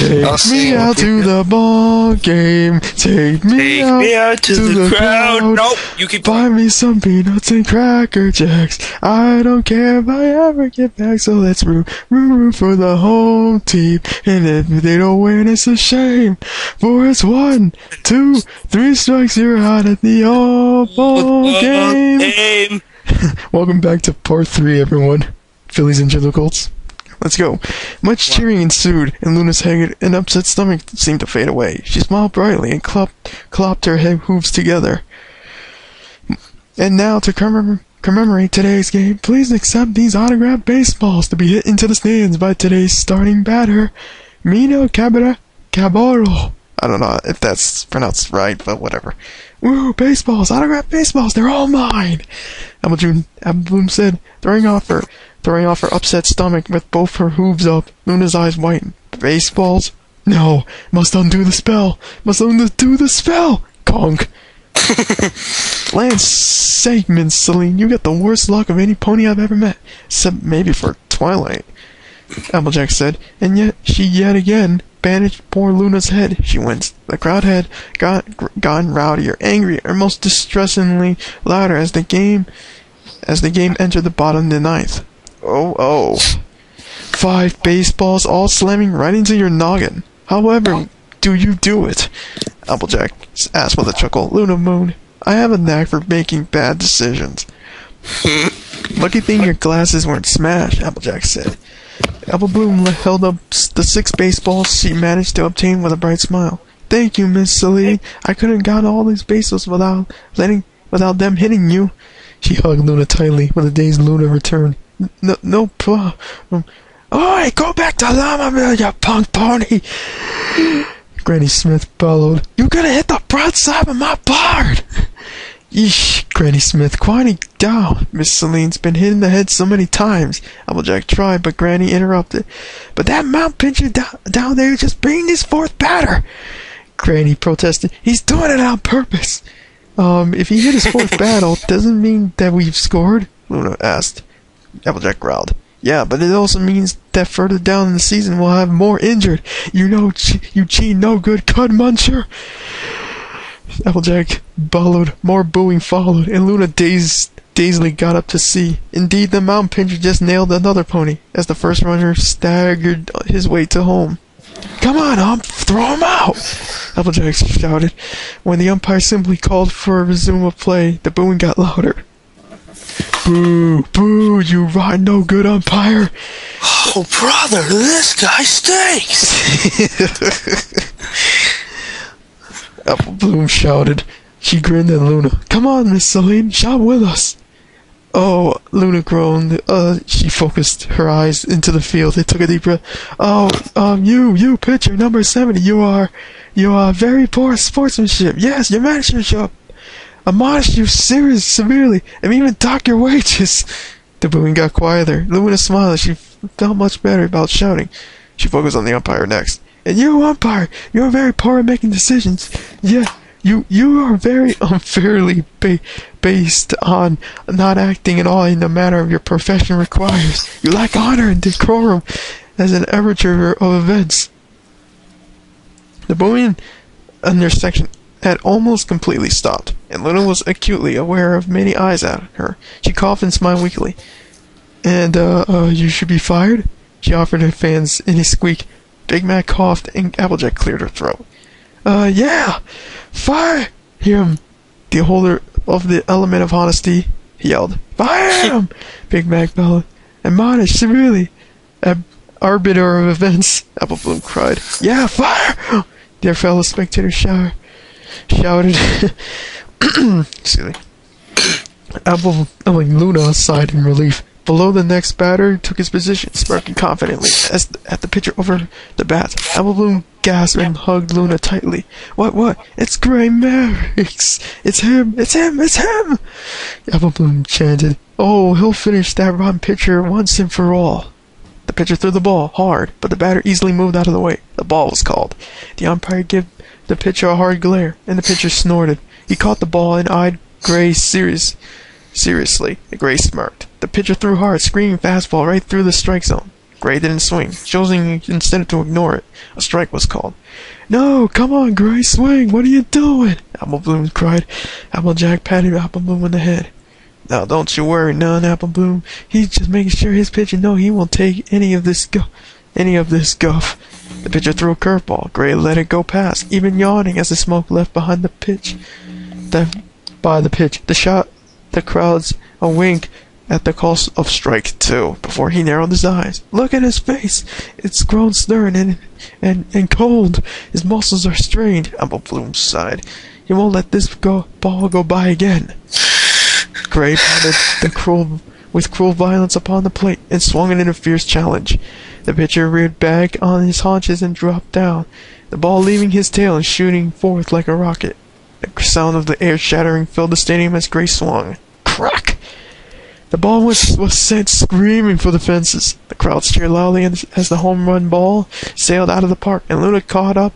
Take me out to the ball game. Take me out to the crowd. Nope, you keep Buy me some peanuts and Cracker Jacks. I don't care if I ever get back, so let's root for the home team. And if they don't win, it's a shame. For it's 1, 2, 3 strikes, you're out at the all-ball game. Welcome back to part 3, everyone. Phillies and the Colts. Let's go. Much cheering ensued, and Luna's haggard and upset stomach seemed to fade away. She smiled brightly and clopped her head hooves together. And now, to commemorate today's game, please accept these autographed baseballs to be hit into the stands by today's starting batter, Mino Caballero. I don't know if that's pronounced right, but whatever. Woo, baseballs, autographed baseballs, they're all mine! Apple Bloom said, throwing off her upset stomach with both her hooves up. Luna's eyes whitened. Baseballs? No, must undo the spell. Conk. Land's sake, Miss Celine, you got the worst luck of any pony I've ever met. Except maybe for Twilight, Applejack said, and yet she yet again bandaged poor Luna's head. She winced. The crowd had gotten rowdier, angrier, most distressingly louder as the game entered the bottom of the ninth. Oh. 5 baseballs all slamming right into your noggin. However do you do it? Applejack asked with a chuckle. Luna moaned. I have a knack for making bad decisions. Lucky thing your glasses weren't smashed, Applejack said. Apple Bloom held up the 6 baseballs she managed to obtain with a bright smile. Thank you, Miss Celine. I couldn't have gotten all these baseballs without them hitting you. She hugged Luna tightly. When the dazed Luna returned. No problem. Oi, go back to Lamaville, you punk pony! Granny Smith bellowed. You could have hit the broadside of my barn! Yeesh, Granny Smith, quieting down. Miss Celine's been hit in the head so many times. Applejack tried, but Granny interrupted. But that mount pincher down there is just bringing his 4th batter. Granny protested. He's doing it on purpose. If he hit his 4th battle, doesn't mean that we've scored? Luna asked. Applejack growled. Yeah, but it also means that further down in the season we'll have more injured. You know, you cheat no good cud muncher. Applejack bellowed. More booing followed, and Luna dazedly got up to see. Indeed, the mountain pincher just nailed another pony, as the first runner staggered his way to home. Come on, throw him out! Applejack shouted. When the umpire simply called for a resume of play, the booing got louder. Boo, boo, you rotten no good umpire! Oh, brother, this guy stinks! Apple Bloom shouted. She grinned at Luna. Come on, Miss Celine, shout with us! Oh, Luna groaned. She focused her eyes into the field. They took a deep breath. You pitcher number 70, you are very poor sportsmanship. Yes, your manager should admonish you severely, and even dock your wages. The booing got quieter. Luna smiled. She felt much better about shouting. She focused on the umpire next. And you, umpire, you're very poor at making decisions. Yeah, you are very unfairly based on not acting at all in the manner your profession requires. You lack honor and decorum as an arbiter of events. The booing in their section had almost completely stopped, and Luna was acutely aware of many eyes at her. She coughed and smiled weakly. And, you should be fired? She offered her fans in a squeak. Big Mac coughed, and Applejack cleared her throat. Yeah! Fire him! The holder of the element of honesty, he yelled. Fire him! Big Mac bellowed. Admonish severely. Arbiter of events, Apple Bloom cried. Yeah, fire! Their fellow spectators shouted. Excuse me. Luna sighed in relief. Below, the next batter took his position, smirking confidently at the pitcher over the bat. Apple Bloom gasped and hugged Luna tightly. What? It's Gray Mavericks! It's him! Apple Bloom chanted. Oh, he'll finish that rotten pitcher once and for all. The pitcher threw the ball hard, but the batter easily moved out of the way. The ball was called. The umpire gave the pitcher a hard glare, and the pitcher snorted. He caught the ball and eyed Gray seriously. Gray smirked. The pitcher threw hard, screaming fastball right through the strike zone. Gray didn't swing, choosing instead to ignore it. A strike was called. No, come on, Gray, swing! What are you doing? Apple Bloom cried. Applejack patted Apple Bloom on the head. Now, don't you worry none, Apple Bloom. He's just making sure his pitcher know he won't take any of this guff. The pitcher threw a curveball. Gray let it go past, even yawning as the smoke left behind the pitch. The shot the crowds a wink at the call of strike 2 before he narrowed his eyes. Look at his face. It's grown stern and cold. His muscles are strained. Apple Bloom sighed. He won't let this ball go by again. Gray pounded with cruel violence upon the plate and swung it in a fierce challenge. The pitcher reared back on his haunches and dropped down, the ball leaving his tail and shooting forth like a rocket. The sound of the air shattering filled the stadium as Gray swung. Crack! The ball was sent screaming for the fences. The crowd cheered loudly as the home run ball sailed out of the park, and Luna caught up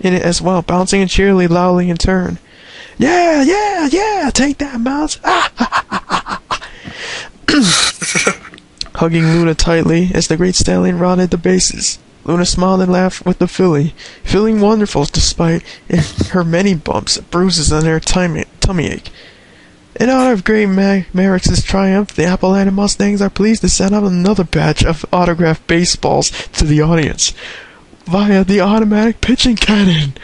in it as well, bouncing and cheerily loudly in turn. Yeah, yeah, yeah! Take that, Mouse! Hugging Luna tightly as the great stallion rounded the bases. Luna smiled and laughed with the filly, feeling wonderful despite her many bumps and bruises on her tummy ache. In honor of great Merrick's triumph, the Appalachian Mustangs are pleased to send out another batch of autographed baseballs to the audience via the automatic pitching cannon.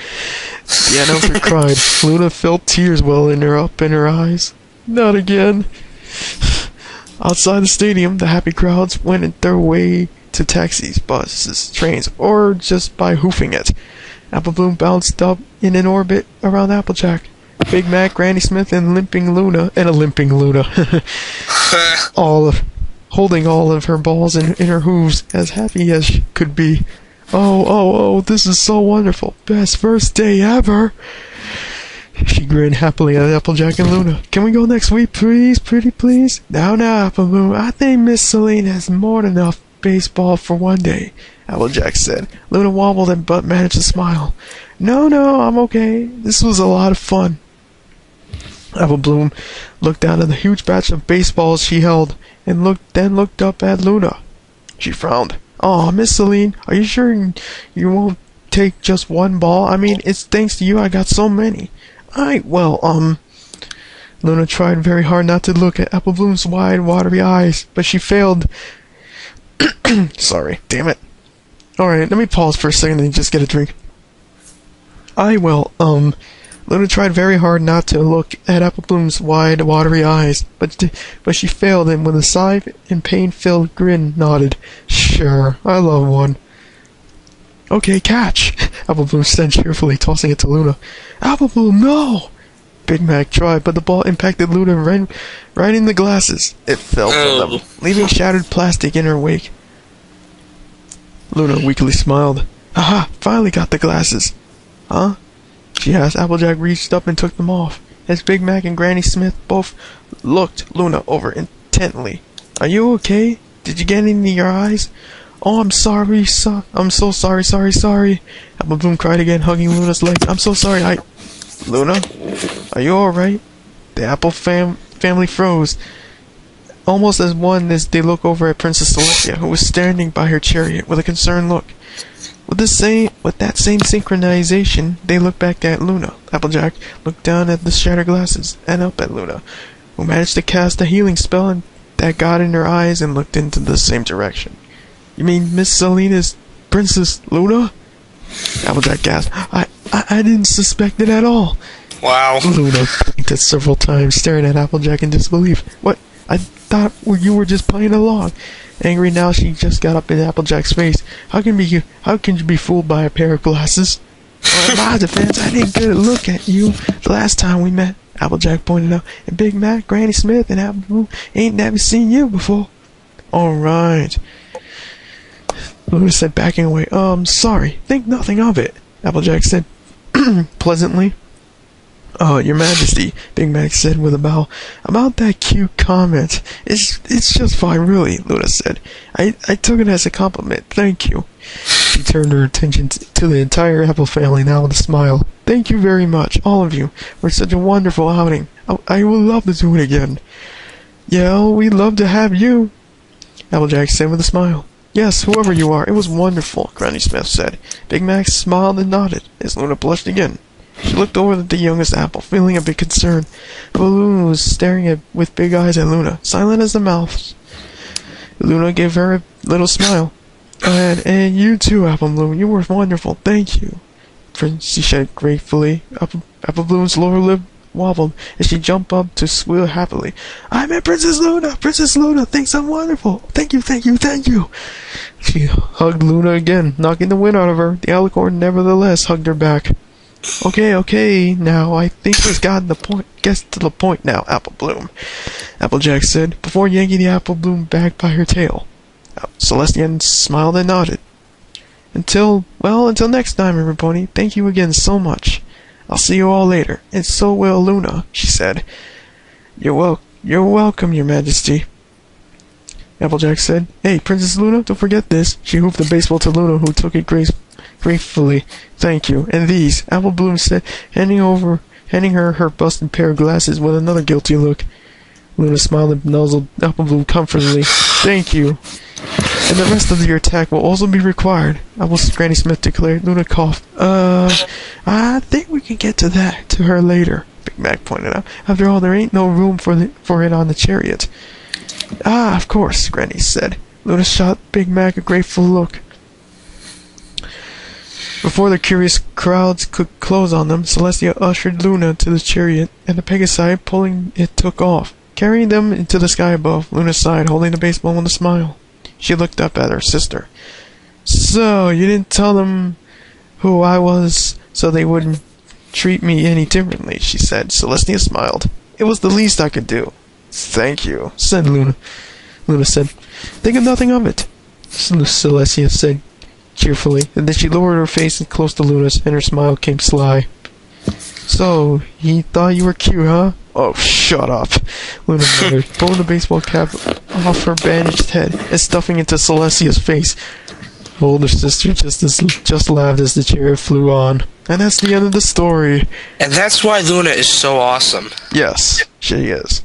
The announcer cried. Luna felt tears welling up in her eyes. Not again. Outside the stadium, the happy crowds went their way to taxis, buses, trains, or just by hoofing it. Apple Bloom bounced up in an orbit around Applejack. Big Mac, Granny Smith, and a limping Luna, holding all of her balls in her hooves, as happy as she could be. Oh, this is so wonderful. Best first day ever. She grinned happily at Applejack and Luna. Can we go next week, please, pretty please? Now, Apple Bloom, I think Miss Celine has more than enough baseball for one day, Applejack said. Luna wobbled but managed to smile. No, I'm okay. This was a lot of fun. Apple Bloom looked down at the huge batch of baseballs she held, and looked up at Luna. She frowned. Oh, Miss Celine, are you sure you won't take just one ball? I mean, it's thanks to you I got so many. Luna tried very hard not to look at Apple Bloom's wide, watery eyes, but she failed. Sorry, damn it. Alright, let me pause for a second and just get a drink. Luna tried very hard not to look at Apple Bloom's wide, watery eyes, but she failed, and with a sigh and pain-filled grin, nodded. Sure, I love one. Okay, catch! Apple Bloom said cheerfully, tossing it to Luna. Apple Bloom, no! Big Mac tried, but the ball impacted Luna right in the glasses. It fell from them, leaving shattered plastic in her wake. Luna weakly smiled. Aha! Finally got the glasses. Huh? She asked. Applejack reached up and took them off. As Big Mac and Granny Smith both looked Luna over intently. Are you okay? Did you get any in your eyes? Oh, I'm sorry, I'm so sorry. Apple Bloom cried again, hugging Luna's legs. I'm so sorry, Luna? Are you alright? The Apple family froze, almost as one as they looked over at Princess Celestia, who was standing by her chariot with a concerned look. With that same synchronization, they looked back at Luna. Applejack looked down at the shattered glasses, and up at Luna, who managed to cast a healing spell that got in her eyes and looked into the same direction. You mean Miss Selena's Princess Luna? Applejack gasped. I didn't suspect it at all. Wow. Luna blinked several times, staring at Applejack in disbelief. What? I thought you were just playing along. Angry now, she just got up in Applejack's face. How can you be fooled by a pair of glasses? Well, in my defense, I didn't get a look at you the last time we met, Applejack pointed out. And Big Mac, Granny Smith, and Apple Bloom ain't never seen you before. Alright. Luna said, backing away. Sorry. Think nothing of it, Applejack said pleasantly. Your Majesty, Big Mac said with a bow. About that cute comment. It's just fine, really, Luna said. I took it as a compliment. Thank you. She turned her attention to the entire Apple family now with a smile. Thank you very much, all of you, for such a wonderful outing. I would love to do it again. Yeah, we'd love to have you, Applejack said with a smile. Yes, whoever you are, it was wonderful, Granny Smith said. Big Mac smiled and nodded, as Luna blushed again. She looked over at the youngest apple, feeling a bit concerned. But Luna was staring with big eyes at Luna, silent as a mouse. Luna gave her a little smile. And you too, Apple Bloom. You were wonderful. Thank you. She said gratefully. Apple Bloom's lower lip wobbled as she jumped up to squeal happily. I met Princess Luna! Princess Luna thinks I'm wonderful! Thank you, thank you, thank you! She hugged Luna again, knocking the wind out of her. The alicorn nevertheless hugged her back. Okay, now I think we've gotten the point. Get to the point now, Apple Bloom, Applejack said, before yanking the Apple Bloom back by her tail. Celestian smiled and nodded. Until next time, River Pony, thank you again so much. I'll see you all later, and so will Luna, she said. You're welcome, Your Majesty, Applejack said. Hey, Princess Luna, don't forget this. She hooped the baseball to Luna, who took it gratefully. Thank you. And these, Apple Bloom said, handing her busted pair of glasses with another guilty look. Luna smiled and nuzzled Apple Bloom comfortably. Thank you. And the rest of your attack will also be required, Granny Smith declared. Luna coughed. I think we can get to her later, Big Mac pointed out. After all, there ain't no room for it on the chariot. Ah, of course, Granny said. Luna shot Big Mac a grateful look. Before the curious crowds could close on them, Celestia ushered Luna to the chariot, and the Pegasi, pulling it, took off, carrying them into the sky above. Luna sighed, holding the baseball with a smile. She looked up at her sister. So, you didn't tell them who I was so they wouldn't treat me any differently, she said. Celestia smiled. It was the least I could do. Thank you, said Luna. Luna said, think of nothing of it, Celestia said cheerfully, and then she lowered her face close to Luna's, and her smile came sly. So, he thought you were cute, huh? Oh, shut up, Luna muttered, pulling the baseball cap off her bandaged head and stuffing it into Celestia's face. Her older sister just laughed as the chariot flew on. And that's the end of the story. And that's why Luna is so awesome. Yes, she is.